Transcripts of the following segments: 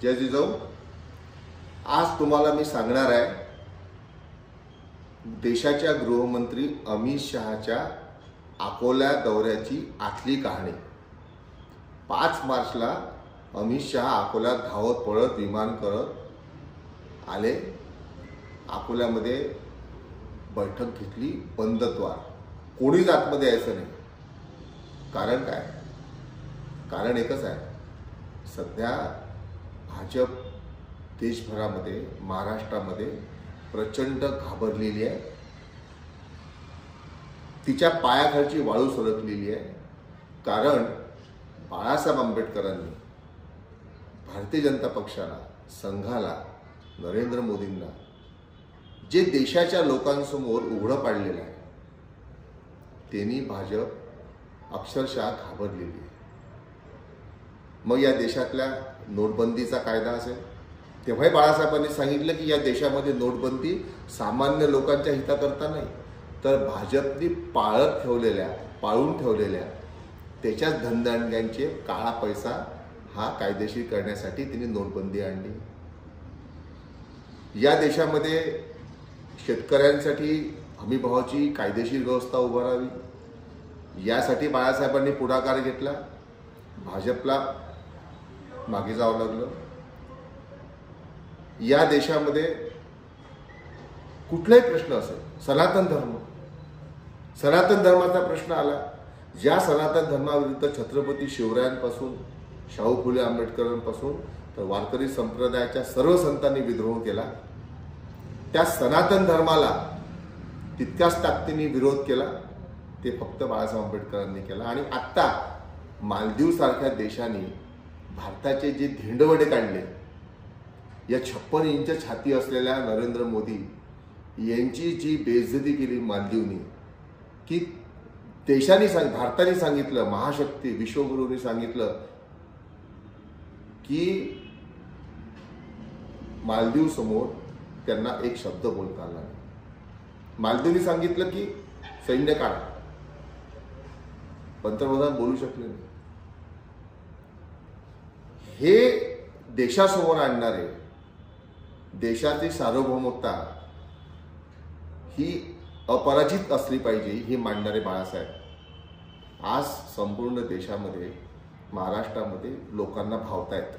जय जिजाऊ। आज तुम्हाला मी सांगणार आहे देशाच्या गृहमंत्री अमित शहाच्या अकोला दौऱ्याची आतली कहाणी। 5 मार्चला अमित शहा अकोल्यात धावत पळत विमान करत आले। अकोल्यामध्ये बैठक घेतली, बंद द्वार, कोणीच आतमध्ये यायचं नाही। कारण काय? कारण एकच आहे, सध्या भाजप देशभरामध्ये, महाराष्ट्रामध्ये प्रचंड घाबरलेली आहे। तिच्या पायाखालची वाळू सरकलेली आहे। कारण बाळासाहेब आंबेडकरांनी भारतीय जनता पक्षाला, संघाला, नरेंद्र मोदींना जे देशाच्या लोकांसमोर उघडं पाडलेलं आहे, त्यांनी भाजप अक्षरशः घाबरलेली आहे। मग या देशातल्या नोटबंदीचा कायदा असेल, तेव्हाही बाळासाहेबांनी सांगितलं की या देशामध्ये नोटबंदी सामान्य लोकांच्या हिताकरता नाही, तर भाजपने पाळून ठेवलेल्या त्याच्याच धंद्यांचे काळा पैसा हा कायदेशीर करण्यासाठी त्यांनी नोटबंदी आणली। या देशामध्ये शेतकऱ्यांसाठी हमीभावाची कायदेशीर व्यवस्था उभारावी, यासाठी बाळासाहेबांनी पुढाकार घेतला। भाजपला मागे जावं लागलं। या देशामध्ये कुठलाही प्रश्न असेल, सनातन धर्माचा प्रश्न आला, ज्या सनातन धर्माविरुद्ध छत्रपती शिवरायांपासून शाहू फुले आंबेडकरांपासून तर वारकरी संप्रदायाच्या सर्व संतांनी विद्रोह केला, त्या सनातन धर्माला तितक्याच ताकदीने विरोध केला ते फक्त बाळासाहेब आंबेडकरांनी केला। आणि आत्ता मालदीव सारख्या देशाने भारताचे जे धेंडवडे काढले, या 56 इंच छाती असलेल्या नरेंद्र मोदी यांची जी बेइज्जती केली मालदीवनी, की भारताने सांगितलं, महाशक्ती विश्वगुरूंनी सांगितलं की मालदीव समोर त्यांना एक शब्द बोलता आला नाही। मालदीवनी सांगितलं की सैन्य काढा, पंतप्रधान बोलू शकले नाही। हे देशासमोर आणणारे, देशाची सार्वभौमता ही अपराजित असली पाहिजे हे मांडणारे बाळासाहेब आज संपूर्ण देशामध्ये, महाराष्ट्रामध्ये लोकांना भावतायत।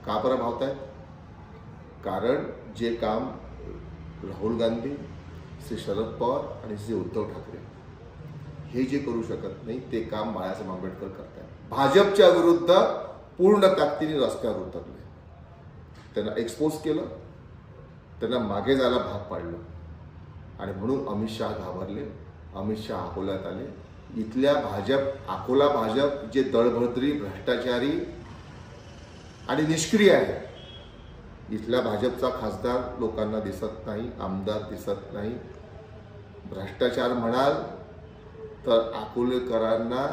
का बरं भावतायत? कारण जे काम राहुल गांधी, श्री शरद पवार आणि श्री उद्धव ठाकरे हे जे करू शकत नाही, ते काम बाळासाहेब आंबेडकर करतात। भाजपच्या विरुद्ध पूर्ण ताकदीने रस्त्यावर उतरले, त्यांना एक्सपोज केलं, त्यांना मागे जायला भाग पाडलं। आणि म्हणून अमित शहा घाबरले। अमित शहा अकोल्यात आले। इथल्या अकोला भाजप जे दळभद्री, भ्रष्टाचारी आणि निष्क्रिय आहे, इथल्या भाजपचा खासदार लोकांना दिसत नाही, आमदार दिसत नाही। भ्रष्टाचार म्हणाल तर अकोलेकरांना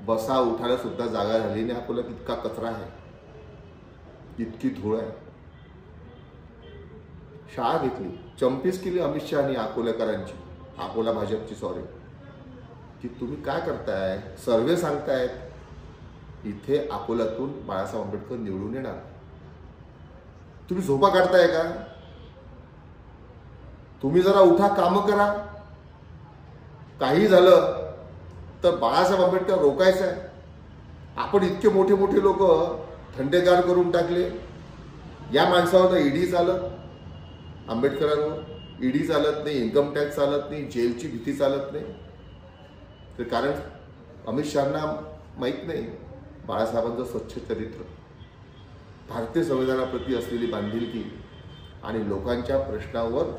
बसा उठायला सुद्धा जागा झाली नाही। अकोल्यात इतका कचरा आहे, इतकी धूळ आहे। शाळा घेतली, चंपीस केली अमित शहानी अकोलेकरांची, अकोला भाजपची, सॉरी, की तुम्ही काय करताय? सर्वे सांगतायत इथे अकोल्यातून बाळासाहेब आंबेडकर निवडून येणार, तुम्ही झोपा काढताय का? तुम्ही जरा उठा, कामं करा। काही झालं तर बाळासाहेब आंबेडकर रोखायचं आहे। आपण इतके मोठे मोठे लोक थंडेगार करून टाकले। या माणसावर ईडी चालत, आंबेडकरांवर ईडी चालत नाही, इन्कम टॅक्स चालत नाही, जेलची भीती चालत नाही। तर कारण अमित शहांना माहीत नाही बाळासाहेबांचं स्वच्छ चरित्र, भारतीय संविधानाप्रती असलेली बांधिलकी आणि लोकांच्या प्रश्नावर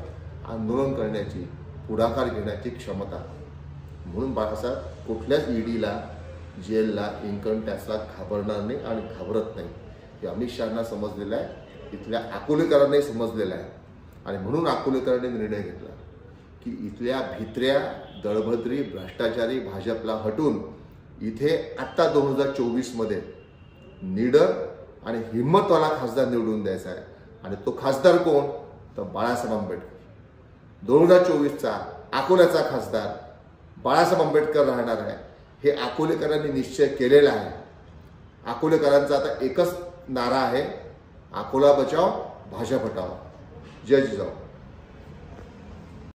आंदोलन करण्याची, पुढाकार घेण्याची क्षमता। म्हणून बाळासाहेब कुठल्याच ईडीला, जेलला, इन्कम टॅक्सला घाबरणार नाही आणि घाबरत नाही। हे अमित शहांना समजलेलं आहे, इथल्या अकोलेकरांनाही समजलेलं आहे। आणि म्हणून अकोलेकरांनी निर्णय घेतला की इथल्या भित्र्या, दळभद्री, भ्रष्टाचारी भाजपला हटून इथे आत्ता 2024 मध्ये निडर आणि हिम्मतवाला खासदार निवडून द्यायचा आहे। आणि तो खासदार कोण? तर बाळासाहेब आंबेडकर। 2024चा अकोल्याचा खासदार बाळासाहेब आंबेडकर राहणार आहे, हे अकोलेकरांनी निश्चय केलेला आहे। अकोलेकरांचा आता एकच नारा आहे, अकोला बचाव, भाजप हटाव. जय जिजाऊ.